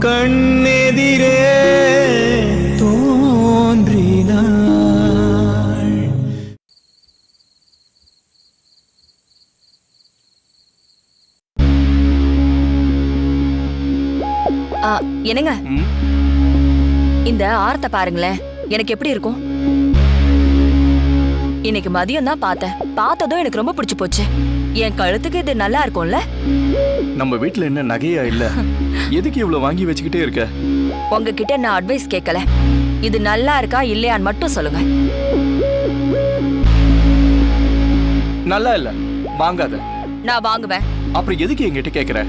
கண்ணெதிரே தோன்றினாள். என்னங்க, இந்த ஆரத்தை பாருங்களேன், எனக்கு எப்படி இருக்கும்? இன்னைக்கு மதியம் தான் பார்த்தேன். பார்த்ததும் எனக்கு ரொம்ப பிடிச்சு போச்சு. என் கழுத்துக்கு இது நல்லா இருக்கும்ல? நம்ம வீட்ல என்ன நகையா இல்ல? எதுக்கு இவ்வளவு வாங்கி வச்சுக்கிட்டே இருக்க? உங்ககிட்ட நான் அட்வைஸ் கேட்கல. இது நல்லா இருக்கா இல்லையான்னு மட்டும் சொல்லுங்க. நல்லா இல்ல, வாங்காத. நான் வாங்குவேன். அப்புறம் எதுக்கு என்கிட்ட கேக்குற?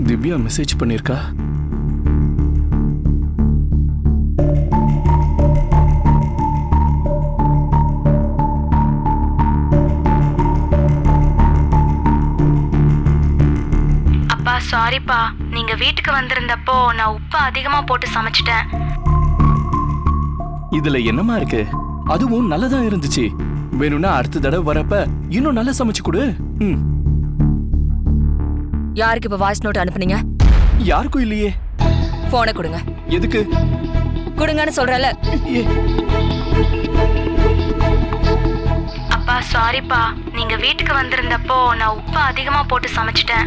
திவ்யா மெசேஜ் பண்ணிருக்கா. அப்பா சாரிப்பா, நீங்க வீட்டுக்கு வந்திருந்தப்போ நான் உப்பு அதிகமா போட்டு சமைச்சிட்டேன். இதுல என்னமா இருக்கு? அதுவும் நல்லதா இருந்துச்சு. வேணும்னா அடுத்த தடவை வரப்ப இன்னும் நல்லா சமைச்சு கொடு. யாருக்கு இப்ப வாய்ஸ் நோட் அனுப்புனீங்க? யாருக்கும் இல்லையே. போனை கொடுங்க. எதுக்கு? கொடுங்கன்னு சொல்றல. அப்பா சாரிப்பா, நீங்க வீட்டுக்கு வந்திருந்தப்போ நான் உப்பு அதிகமா போட்டு சமைச்சிட்டேன்.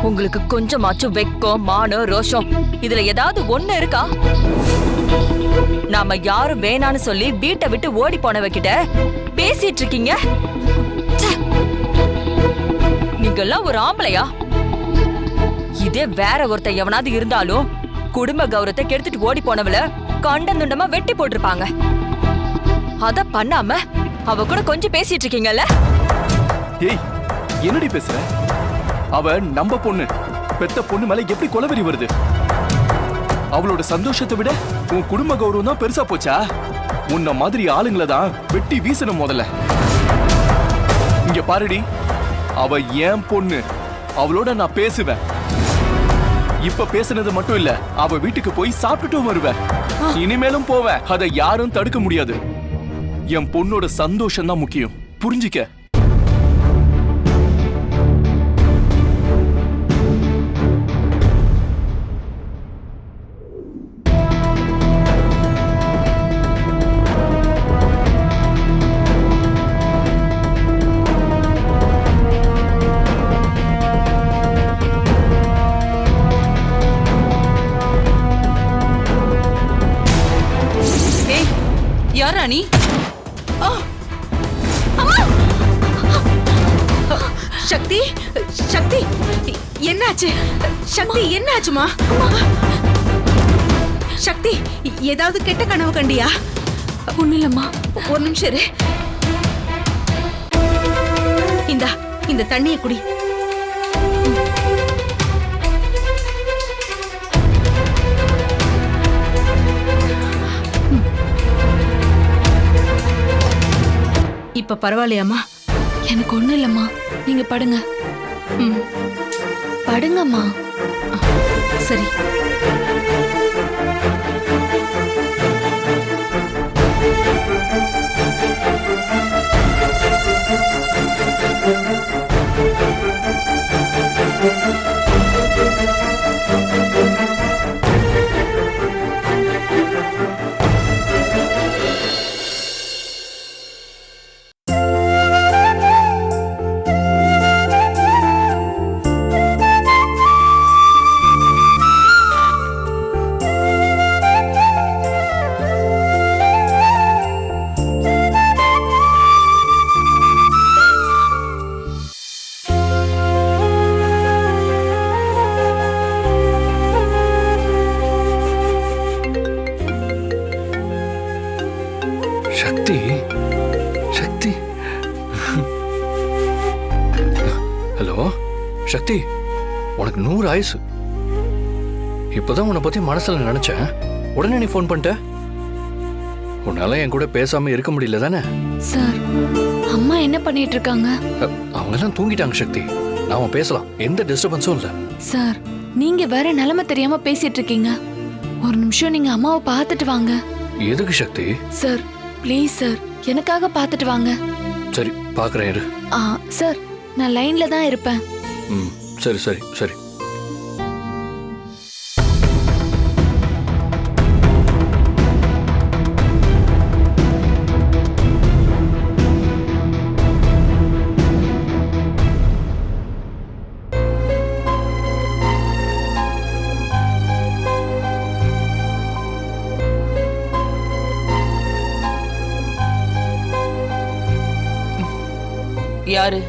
உங்களுக்கு கொஞ்சமாச்சும் வெக்கம், மானம், ரோஷம் இதுல ஏதாவது ஒண்ணு இருக்கா? நாம யாரும் வேணான்னு சொல்லி வீட்டை விட்டு ஓடி போனவகிட்ட பேசிட்டு இருக்கீங்க. நீங்கெல்லாம் ஒரு ஆம்பளையா? இதே வேற ஒருத்த எவனாவது இருந்தாலும் குடும்ப கௌரவத்தை கெடுத்துட்டு ஓடி போனவள கண்டந்துண்டமா வெட்டி போட்டிருப்பாங்க. அத பண்ணாம அவ கூட கொஞ்சம் பேசிட்டு இருக்கீங்கல்ல? ஏய், என்னடி பேசுற? அவ நம்ம பொண்ணு. பெத்த பொண்ணு மேல எப்படி கொலவெறி வருது? அவளோட சந்தோஷத்தை விட உன் குடும்ப கௌரவம் தான் பெருசா போச்சா? உன்ன மாதிரி ஆளுங்களை தான் வெட்டி வீசணும் முதல்ல. இங்க பாருடி, அவ ஏன் பொண்ணு. அவளோட நான் பேசுவேன். இப்ப பேசுனது மட்டும் இல்ல, அவ வீட்டுக்கு போய் சாப்பிட்டுட்டும் வருவேன். இனிமேலும் போவேன். அதை யாரும் தடுக்க முடியாது. என் பொண்ணோட சந்தோஷம் தான் முக்கியம். புரிஞ்சிக்க. யாரா நீ? சக்தி, சக்தி என்னாச்சு? சக்தி என்னாச்சுமா? சக்தி ஏதாவது கெட்ட கனவு கண்டியா? ஒண்ணு இல்லம்மா. ஒரு நிமிஷம் இரு. இந்த தண்ணிய குடி. இப்ப பரவாயில்லையாம்மா? எனக்கு ஒண்ணும் இல்லம்மா, நீங்க படுங்க. படுங்கம்மா. சரி. சக்தி, சக்தி. ஹலோ சக்தி, உனக்கு 100 ஆயுசு. இப்பதான் உன்னை பத்தி மனசுல நினைச்சேன். உடனே நீ ஃபோன் பண்ணிட்ட. உன்னால என் கூட பேசாம இருக்க முடியல தானே? சார், அம்மா என்ன பண்ணிட்டு இருக்காங்க? அவங்க எல்லாம் தூங்கிட்டாங்க சக்தி. நாம பேசலாம், எந்த டிஸ்டர்பன்ஸும் இல்ல. சார், நீங்க வேற நிலைமை தெரியாம பேசிட்டு இருக்கீங்க. ஒரு நிமிஷம் நீங்க அம்மாவை பார்த்துட்டு வாங்க. எதுக்கு சக்தி? சார் ப்ளீஸ் சார், எனக்காக பார்த்துட்டு வாங்க. சரி பார்க்குறேன் இரு. சார் நான் லைன்ல தான் இருப்பேன். ம் சரி சரி சரி. யாரு?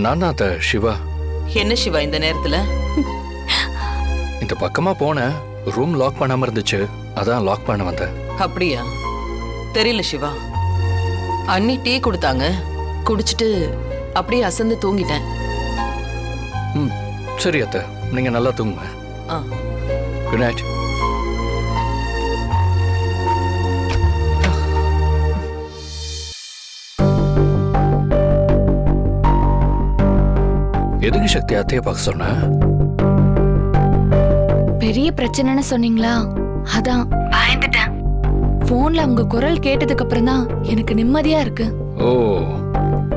நான் தான் அத்தை, சிவா. என்ன சிவா இந்த நேரத்துல? இந்த பக்கமா போனேன், ரூம் லாக் பண்ணாம இருந்துச்சு, அதான் லாக் பண்ண வந்தேன். அப்படியா? தெரியல சிவா. அண்ணி டீ கொடுத்தாங்க, குடிச்சிட்டு அப்படியே அசந்து தூங்கிட்டேன். ம் சரி அத்தை, நீங்க நல்லா தூங்குங்க. Good night. எதுக்கு சக்தி அத்தையை பார்க்க சொன்ன? பெரிய பிரச்சனைன்னு சொன்னீங்களா, அதான் பயந்துட்டேன். போன்ல உங்க குரல் கேட்டதுக்கு அப்புறம் தான் எனக்கு நிம்மதியா இருக்கு. ஓ,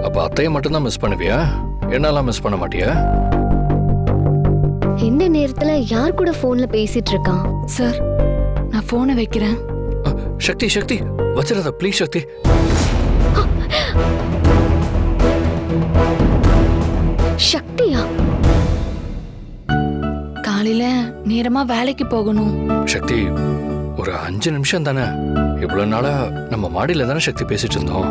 அப்ப அத்தையை மட்டும்தான் மிஸ் பண்ணுவியா? என்னெல்லாம் மிஸ் பண்ண மாட்டியா? இந்த நேரத்துல யார் கூட போன்ல பேசிட்டு இருக்கான்? சார் நான் போனை வைக்கிறேன். சக்தி சக்தி வச்சிடாத ப்ளீஸ் சக்தி. சக்தியா? காலையில நேரமா வேலைக்கு போகணும். சக்தி ஒரு 5 நிமிஷம் தானே, இவ்வளவு நாளா நம்ம மாடியில தானே சக்தி பேசிட்டு இருந்தோம்.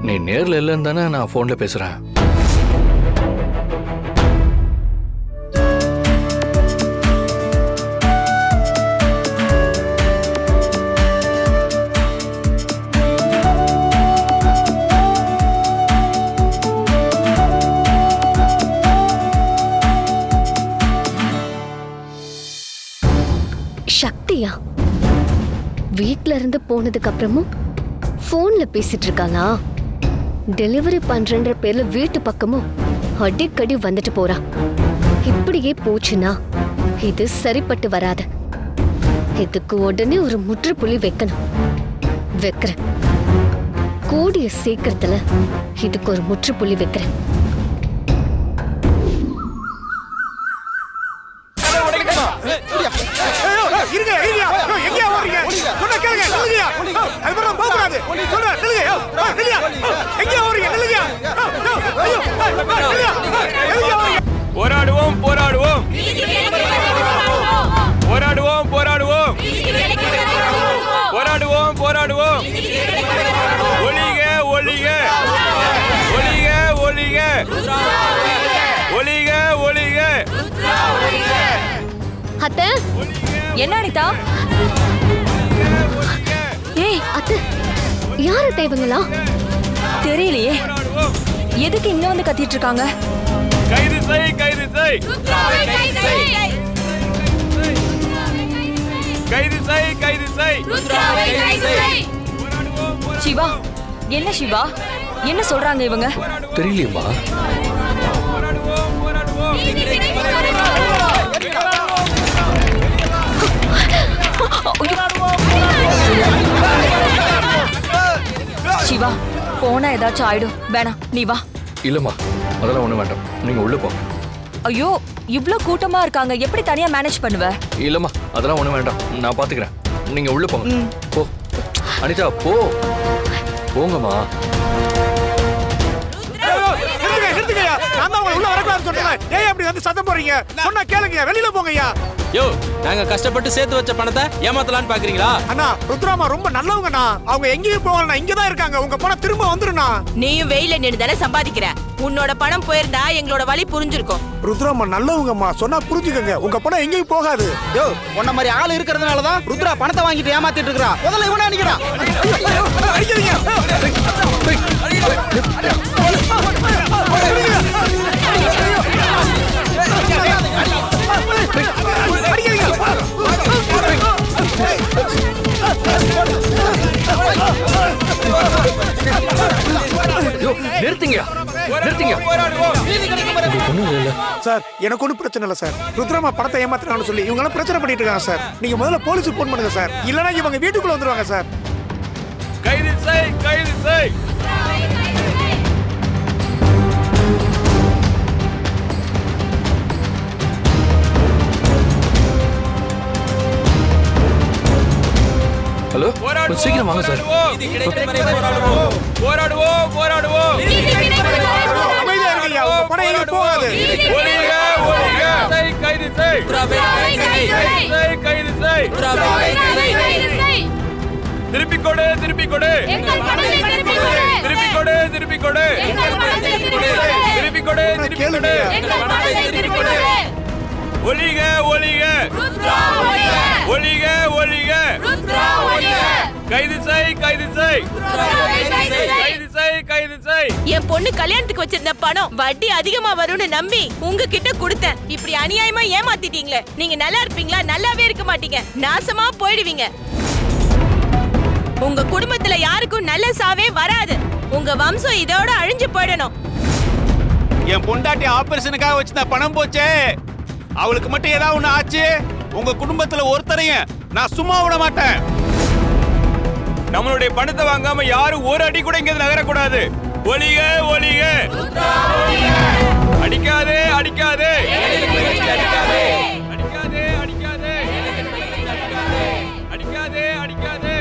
நீ நேர்ல இல்லைன்னு தானே நான் போன்ல பேசுறேன். சக்தியா? வீட்ல இருந்து போனதுக்கு அப்புறமும் போன்ல பேசிட்டு இருக்காளா? டெலிவரி பண்றன்ற பேர்ல வீட்டு பக்கமும் அடிக்கடி வந்துட்டு போறா. இப்படியே போச்சுன்னா இது சரிப்பட்டு வராது. இதுக்கு உடனே ஒரு முற்றுப்புள்ளி வைக்கணும். வைக்கிறேன். கூடிய சீக்கிரத்துல இதுக்கு ஒரு முற்றுப்புள்ளி வைக்கிறேன். போராடுவோம் போராடுவோம் போராடுவோம் போராடுவோம் போராடுவோம் போராடுவோம். ஒளிக ஒளிக ஒளிக ஒளிக ஒளிக ஒளிக. அத்தை, என்ன அனிதா? ஏய் அத்தை, யாரு தேவங்களா? தெரியலையே, எதுக்கு இங்க வந்து கத்திட்டு இருக்காங்க? கைது செய் கைது செய் கைது செய் கைது செய். சிவா, என்ன சிவா, என்ன சொல்றாங்க இவங்க? தெரியலையம்மா. சிவா, போனா ஏதாச்சும் ஆயிடும், வேணாம் நீ வா. இல்லம்மா, அதெல்லாம் ஒண்ணு வேண்டாம், நீங்க உள்ள போங்க. ஐயோ, இவ்ளோ கூட்டமா இருக்காங்க, எப்படி தனியா மேனேஜ் பண்ணுவ? இல்லம்மா, அதெல்லாம் ஒண்ணு வேண்டாம், நான் பாத்துக்கிறேன். நீங்க உள்ள போங்க. போ அனிதா, போ போங்கம்மா. வெளியில போங்கய்யா. யோ, நாங்க கஷ்டப்பட்டு சேர்த்து வச்ச பணத்தை ஏமாத்தலான்னு பாக்குறீங்களா? அண்ணா, ருத்ராமா ரொம்ப நல்லவங்கண்ணா. அவங்க எங்கேயும் போகலண்ணா, இங்கதான் இருக்காங்க. உங்க பணம் திரும்ப வந்துருண்ணா. நீயும் வெயில நின்னு தானே சம்பாதிக்கிற. உன்னோட பணம் போயிருந்தா எங்களோட வழி புரிஞ்சிருக்கும். ருத்ராமா நல்லவங்கம்மா, சொன்னா புரிஞ்சுக்கங்க. உங்க பணம் எங்கேயும் போகாது. யோ, உன்ன மாதிரி ஆள் இருக்கிறதுனாலதான் ருத்ரா பணத்தை வாங்கிட்டு ஏமாத்திட்டு இருக்கா. முதல்ல இவனை அடிக்கிறா. நிறுத்திங்க நிறுத்திங்க. போராடுவோம். ஒண்ணும் இல்ல சார் எனக்கு ஒன்றும் பிரச்சனை இல்லை சார். ருத்ராமா பணத்தை ஏமாத்துறாங்கன்னு சொல்லி இவங்க எல்லாம் பிரச்சனை பண்ணிட்டு இருக்காங்க சார். நீங்க முதல்ல போலீஸுக்கு ஃபோன் பண்ணுங்க சார். இல்லைன்னா இவங்க வீட்டுக்குள்ள வந்துருவாங்க சார். கைது செய், கைது செய். ஹலோ கொஞ்சம் சீக்கிரம் வாங்க சார். போராடுவோம், போராடுவோம். அமைதியா இருங்க, உங்க பணம் எங்க போகாது. ஒளிக, ஒளிக. செய், கைது செய். செய், கைது செய். திருப்பி கொடு, திருப்பி கொடு. திருப்பி கொடு, திருப்பி கொடு. திருப்பி கொடு, திருப்பி கொடு. ஒளிக, ஒளிக. ஒளிக, ஒளிக. கைது செய், கைது செய். கைது செய், கைது செய். என் பொண்ணு கல்யாணத்துக்கு வச்சிருந்த பணம் வட்டி அதிகமா வரும்னு நம்பி உங்ககிட்ட கொடுத்தேன். இப்படி அநியாயமா ஏமாத்திட்டீங்களே. நீங்க நல்லா இருப்பீங்களா? நல்லாவே இருக்க மாட்டீங்க. நாசமா போயிடுவீங்க. உங்க குடும்பத்துல யாருக்கும் நல்ல சாவே வராது. உங்க வம்சம் இதோட அழிஞ்சு போயிடணும். என் பொண்டாட்டி ஆபரேஷனுக்காக வச்சிருந்த பணம் போச்சே, அவளுக்கு மட்டும் ஏதாவது ஒண்ணு ஆச்சு, உங்க குடும்பத்துல ஒருத்தரையும் நான் சும்மா விட மாட்டேன். நம்மளுடைய பணத்தை வாங்காம யாரும் ஒரு அடி கூட இங்க நகரக்கூடாது. ஒளிக, ஒளிக. அடிக்காதே, அடிக்காதே. அடிக்காதே, அடிக்காதே. அடிக்காதே, அடிக்காதே.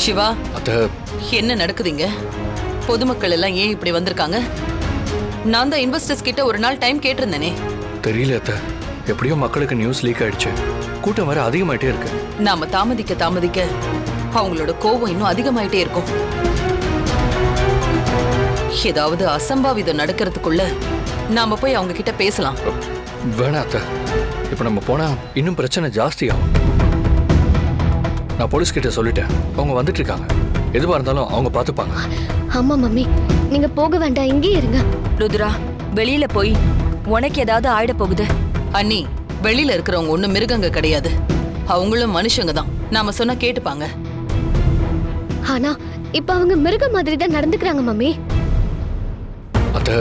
சிவா, அத்தை என்ன நடக்குதுங்க? பொதுமக்கள் எல்லாம் ஏன் இப்படி வந்திருக்காங்க? நான் தான் இன்வெஸ்டர்ஸ் கிட்ட ஒரு நாள் டைம் கேட்டிருந்தேனே. தெரியல அத்தை, எப்படியோ மக்களுக்கு நியூஸ் லீக் ஆயிடுச்சு. கூட்டம் வேற அதிகமாயிட்டே இருக்கு. நாம தாமதிக்க தாமதிக்க அவங்களோட கோபம் இன்னும் அதிகமாயிட்டே இருக்கும். ஏதாவது அசம்பாவிதம் நடக்கிறதுக்குள்ள நாம போய் அவங்க கிட்ட பேசலாம். வேணா அத்தை, இப்ப நம்ம போனா இன்னும் பிரச்சனை ஜாஸ்தியாகும். நான் போலீஸ் கிட்ட சொல்லிட்டேன், அவங்க வந்துட்டு இருக்காங்க. எதுவா இருந்தாலும் அவங்க பாத்துப்பாங்க. ஆமா மம்மி, நீங்க போக வேண்டாம், இங்கே இருங்க. ருத்ரா, வெளியில போய் உனக்கு ஏதாவது ஆயிட போகுது. அண்ணி, வெளியில இருக்கிறவங்க ஒண்ணும் மிருகங்க கிடையாது. அவங்களும் மனுஷங்க தான். நாம சொன்னா கேட்டுப்பாங்க. ஆனா இப்ப அவங்க மிருக மாதிரி தான் நடந்துக்கிறாங்க மம்மி. அத்தை,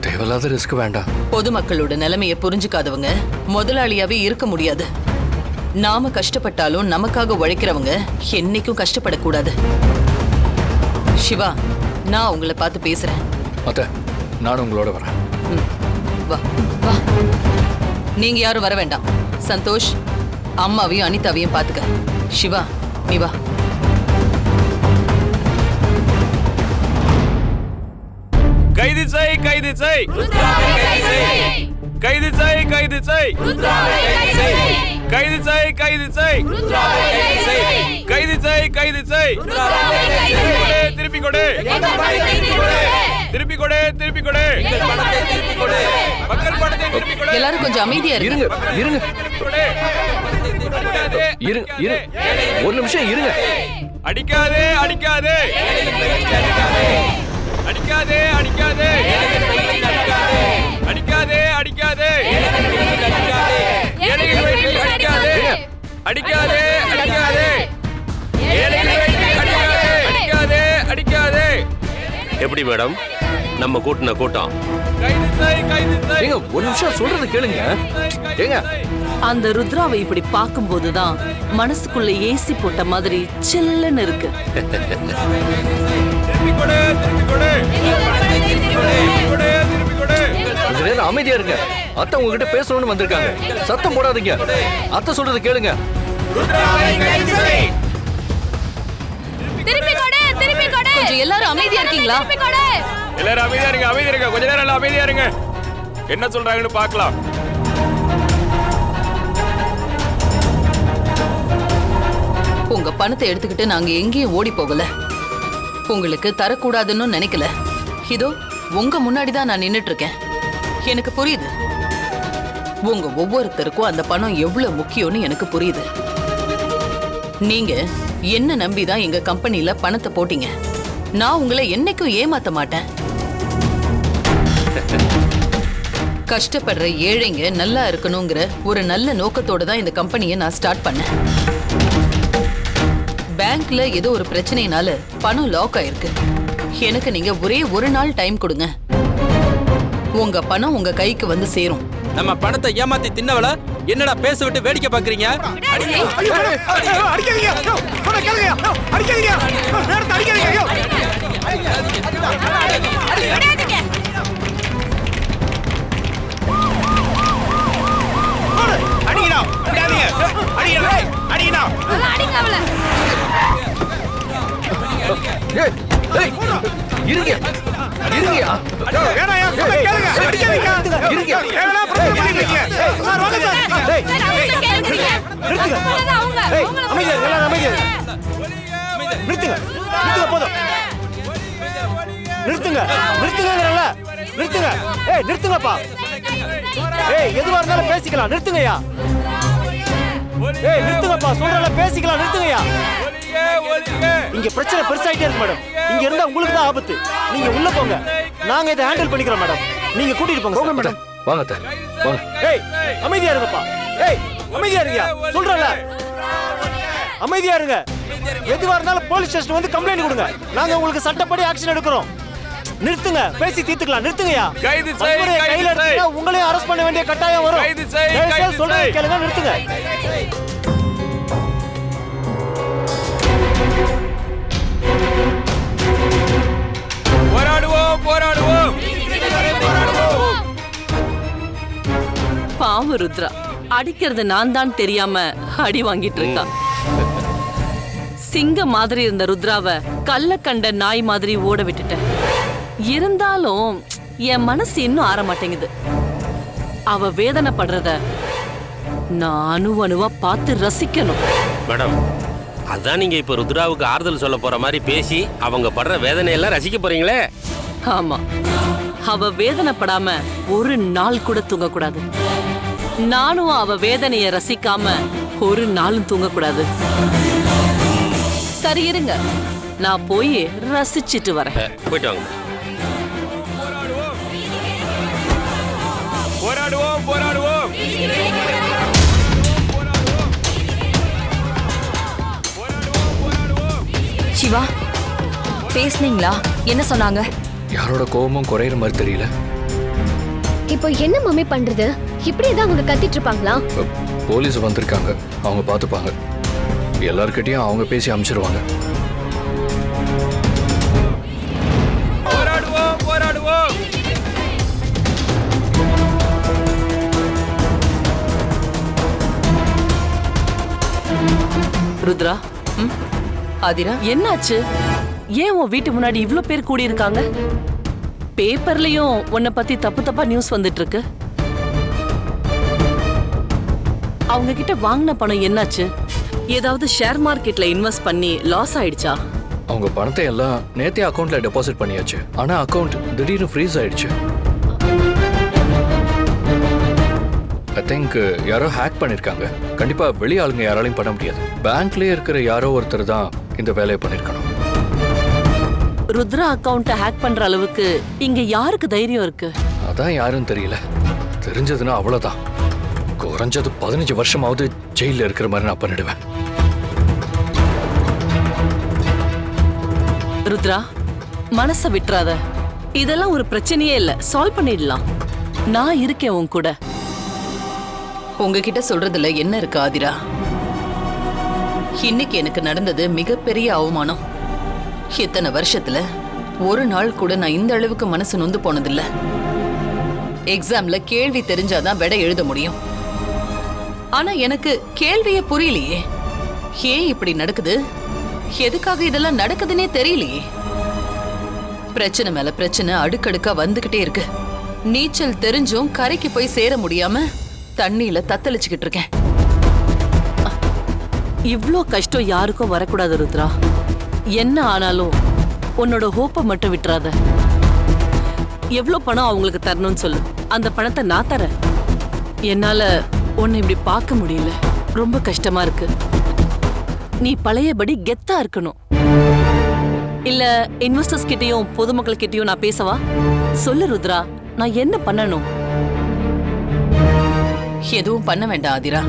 தேவையில்லாத ரிஸ்க் வேண்டாம். பொதுமக்களோட நிலைமையை புரிஞ்சுக்காதவங்க முதலாளியாவே இருக்க முடியாது. நாம கஷ்டப்பட்டாலும் நமக்காக உழைக்கிறவங்க என்னைக்கும் கஷ்டப்படக்கூடாது. சிவா, நான் உங்களை பார்த்து பேசுறேன். அத்தை, நானும் உங்களோட வரேன். வா வா. நீங்க யாரும் வர வேண்டாம். சந்தோஷ், அம்மாவையும் அனிதாவையும் பாத்துக்க. சிவா, நீ வா. கைது செய், கைது செய். கைது செய், கைது செய். கைது செய், கைது செய். கைது செய், கைது செய். திருப்பி கொடு, திருப்பி கொடு. திருப்பி கொடு, திருப்பி கொடு. மக்கள் பணத்தை திருப்பி கொடு. எல்லாரும் கொஞ்சம் அமைதியா இருங்க, இருங்க. இருங்க, ஒரு நிமிஷம் இருங்க. அடிக்காதே, அடிக்காதே. அடிக்காதே, அடிக்காதே. அடிக்காதே, அடிக்காதே. ஏழைகள் வயிற்றில் அடிக்காதே. அடிக்காதே, அடிக்காதே. ஏழைகள் வயிற்றில் அடிக்காதே. அடிக்காதே, அடிக்காதே. எப்படி மேடம் நம்ம கூட்டின கூட்டம்? கைது செய், கைது செய். ஏங்க, ஒரு நிமிஷம் சொல்றது கேளுங்க. ஏங்க, அந்த ருத்ராவை இப்படி பார்க்கும்போதுதான் மனசுக்குள்ள ஏசி போட்ட மாதிரி சில்லுன்னு இருக்கு. திருப்பி கொடு, திருப்பி கொடு. திருப்பி கொடு, திருப்பி கொடு. கொஞ்ச நேரம் அமைதியா இருங்க. அத்தை உங்ககிட்ட பேசணும்னு வந்திருக்காங்க. சத்தம் போடாதீங்க. அத்தை சொல்றது கேளுங்க. திருப்பி கொடு, திருப்பி கொடு. கொஞ்சம் எல்லாரும் அமைதியா இருக்கீங்களா? திருப்பி கொடு. எல்லாரும் அமைதியா இருங்க, அமைதியா இருங்க. கொஞ்ச நேரம் எல்லாம் அமைதியா இருங்க. என்ன சொல்றாங்கன்னு பார்க்கலாம். உங்க பணத்தை எடுத்துக்கிட்டு நாங்க எங்கேயும் ஓடி போகல. உங்களுக்கு தரக்கூடாதுன்னு நினைக்கல. இதோ உங்க முன்னாடி தான் நான் நின்னுட்டு இருக்கேன். எனக்கு புரியுது. உங்க ஒவ்வொருத்தருக்கும் அந்த பணம் எவ்வளவு முக்கியம்னு எனக்கு புரியுது. நீங்க என்ன நம்பிதான் எங்க கம்பெனில பணத்தை போட்டீங்க. நான் உங்களை என்னைக்கும் ஏமாத்த மாட்டேன். கஷ்டப்படுற ஏழைங்க நல்லா இருக்கணுங்கிற ஒரு நல்ல நோக்கத்தோட தான் இந்த கம்பெனியை நான் ஸ்டார்ட் பண்ணேன். பேங்க்ல ஏதோ ஒரு பிரச்சனையினால பணம் லாக் ஆயிருக்கு. எனக்கு நீங்க ஒரே ஒரு நாள் டைம் கொடுங்க, உங்க பணம் உங்க கைக்கு வந்து சேரும். நம்ம பணத்தை ஏமாத்தி தின்னவள என்னடா பேச விட்டு வேடிக்கை பாக்குறீங்க? நிறுத்துங்கப்பா. எதுவா இருந்தாலும் பேசிக்கலாம், நிறுத்துங்கய்யா. நிறுத்துங்கப்பா, சொல்றல பேசிக்கலாம், நிறுத்துங்கய்யா. இங்க பிரச்சனை பெருசாயிட்டே இருக்கு மேடம். இங்க இருந்தா உங்களுக்கு தான் ஆபத்து. நீங்க உள்ள போங்க, நாங்க இதை ஹேண்டில் பண்ணிக்கிறோம் மேடம். நீங்க கூட்டிட்டு போங்க மேடம். வாங்க அத்தை, வாங்க. அமைதியா இருங்கப்பா. அமைதியா இருங்க, சொல்றல அமைதியா இருங்க. எதுவா இருந்தாலும் போலீஸ் ஸ்டேஷன் வந்து கம்ப்ளைண்ட் கொடுங்க, நாங்க உங்களுக்கு சட்டப்படி ஆக்ஷன் எடுக்கிறோம். நிறுத்துங்க, பேசி தீர்த்துக்கலாம், நிறுத்துங்கயா. கையில எடுத்தா உங்களையும் அரெஸ்ட் பண்ண வேண்டிய கட்டாயம் வரும். சொல்றேன் கேளுங்க, நிறுத்துங்க. போராடுவோம், போராடுவோம். பாவம் ருத்ரா, அடிக்கிறது நான் தான் தெரியாம அடி வாங்கிட்டு இருக்கா. சிங்க மாதிரி இருந்த ருத்ராவை கல்ல கண்ட நாய் மாதிரி ஓட விட்டுட்டேன். இருந்தாலும் என் மனசு இன்னும் ஆற மாட்டேங்குது. அவ வேதனைப்படுறத நான் அணுவா பார்த்து ரசிக்கணும். மேடம், அதான் நீங்க இப்ப ருத்ராவுக்கு ஆறுதல் சொல்ல போற மாதிரி பேசி அவங்க படுற வேதனையெல்லாம் ரசிக்க போறீங்களே? ஆமா, அவ வேதனைப்படாம ஒரு நாள் கூட தூங்கக்கூடாது. நானும் அவ வேதனைய ரசிக்காம ஒரு நாளும் தூங்கக்கூடாது. சரி இருங்க, நான் போய் ரசிச்சிட்டு வரேன். போயிட்டு வாங்க. போராடுவோம், போராடுவோம். சிவா, பேசுனீங்களா? என்ன சொன்னாங்க? யாரோட கோபமும் குறையிற மாதிரி தெரியல. இப்போ என்ன மம்மி பண்றது? இப்படியேதான் அவங்க கத்திட்டு இருப்பாங்களா? போலீஸ் வந்திருக்காங்க, அவங்க பார்த்துப்பாங்க. எல்லார்கிட்டயும் அவங்க பேசி அனுப்பிச்சிருவாங்க. போராடுவோம், போராடுவோம். ருத்ரா, ஆதிரா, என்னாச்சு? ஏன் உன் வீட்டு முன்னாடி இவ்ளோ பேர் கூடி இருக்காங்க? பேப்பர்லயும் உன்னை பத்தி தப்பு தப்பா நியூஸ் வந்துட்டு இருக்கு. அவங்க கிட்ட வாங்கின பணம் என்னாச்சு? ஏதாவது ஷேர் மார்க்கெட்ல இன்வெஸ்ட் பண்ணி லாஸ் ஆயிடுச்சா? அவங்க பணத்தை எல்லாம் நேத்தே அக்கவுண்ட்ல டெபாசிட் பண்ணியாச்சு. ஆனா அக்கவுண்ட் திடீர்னு ஃப்ரீஸ் ஆயிடுச்சு. ஐ திங்க் யாரோ ஹேக் பண்ணிருக்காங்க. கண்டிப்பா வெளி ஆளுங்க யாராலையும் பண்ண முடியாது. பேங்க்லயே இருக்கிற யாரோ ஒருத்தர் தான் இந்த வேலையை பண்ணிருக்கணும். ருத்ரா அக்கவுண்ட ஹேக் பண்ற அளவுக்கு இங்க யாருக்கு தைரியம் இருக்கு? அதான் யாரும் தெரியல. தெரிஞ்சதுன்னா அவ்வளவுதான். குறைஞ்சது 15 வருஷமாவது ஜெயில இருக்கிற மாதிரி நான் பண்ணிடுவேன். ருத்ரா, மனச விட்டுறாத. இதெல்லாம் ஒரு பிரச்சனையே இல்ல, சால்வ் பண்ணிடலாம். நான் இருக்கேன் உன் கூட. உங்ககிட்ட சொல்றதுல என்ன இருக்கு ஆதிரா? இன்னைக்கு எனக்கு நடந்தது மிகப்பெரிய அவமானம். இத்தனை வருஷத்துல ஒரு நாள் கூட நான் இந்த அளவுக்கு மனசு நொந்து போனதில்ல. எக்ஸாம்ல கேள்வி தெரிஞ்சாதான் விடை எழுத முடியும். ஆனா எனக்கு கேள்வியே புரியலையே. ஏன் இப்படி நடக்குது? எதுக்காக இதெல்லாம் நடக்குதுன்னே தெரியலையே. பிரச்சனை மேல பிரச்சனை அடுக்கடுக்கா வந்துகிட்டே இருக்கு. நீச்சல் தெரிஞ்சும் கரைக்கு போய் சேர முடியாம தண்ணியில தத்தளிச்சுக்கிட்டு இருக்கேன். இவ்ளோ கஷ்டம் யாருக்கும் வரக்கூடாது ருத்ரா. என்ன ஆனாலும் உன்னோட ஹோப்பை மட்டும் விட்டுறாத. எவ்வளோ பணம் அவங்களுக்கு தரணும்னு சொல்லு, அந்த பணத்தை நான் தரேன். என்னால உன்னை இப்படி பார்க்க முடியல, ரொம்ப கஷ்டமா இருக்கு. நீ பழையபடி கெத்தா இருக்கணும். இல்ல இன்வெஸ்டர்ஸ் கிட்டயும் பொதுமக்கள் கிட்டயும் நான் பேசவா? சொல்லு ருத்ரா, நான் என்ன பண்ணணும்? எதுவும் பண்ண வேண்டாம் ஆதிரா,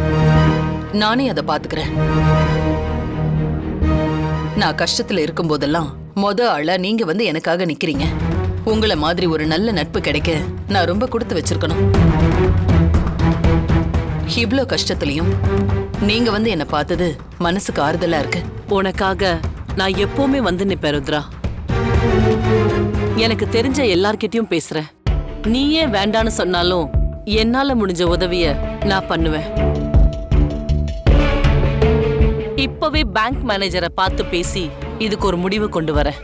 நானே அதை பாத்துக்கிறேன். நான் கஷ்டத்துல இருக்கும் போதெல்லாம் ஆளா நீங்க வந்து எனக்காக நிக்கிறீங்க. உங்களை மாதிரி ஒரு நல்ல நட்பு கிடைக்க நான் ரொம்ப கொடுத்து வச்சிருக்கணும். இவ்ளோ கஷ்டத்துலயும் நீங்க வந்து என்ன பார்த்தது மனசுக்கு ஆறுதலா இருக்கு. உனக்காக நான் எப்பவுமே வந்து நிப்பேன் ருத்ரா. எனக்கு தெரிஞ்ச எல்லார்கிட்டயும் பேசுறேன். நீயே வேண்டான்னு சொன்னாலும் என்னால முடிஞ்ச உதவிய நான் பண்ணுவேன். இப்பவே பேங்க் மேனேஜரை பார்த்து பேசி இதுக்கு ஒரு முடிவு கொண்டு வரேன்.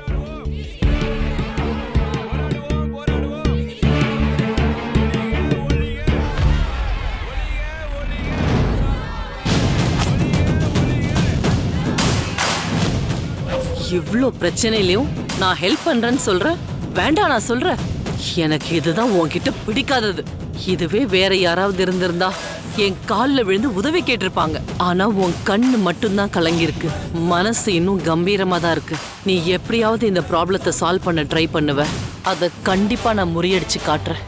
இவ்ளோ பிரச்சனையிலயும் நான் ஹெல்ப் பண்றேன்னு சொல்றேன், வேண்டாம் நான் சொல்றேன். எனக்கு இதுதான் உன்கிட்ட பிடிக்காதது. இதுவே வேற யாராவது இருந்திருந்தா என் கால்ல விழுந்து உதவி கேட்டிருப்பாங்க. ஆனா உன் கண்ணு மட்டும்தான் கலங்கிருக்கு, மனசு இன்னும் கம்பீரமா தான் இருக்கு. நீ எப்படியாவது இந்த ப்ராப்ளத்தை சால்வ் பண்ண ட்ரை பண்ணுவ. அதை கண்டிப்பா நான் முறியடிச்சு காட்டுறேன்.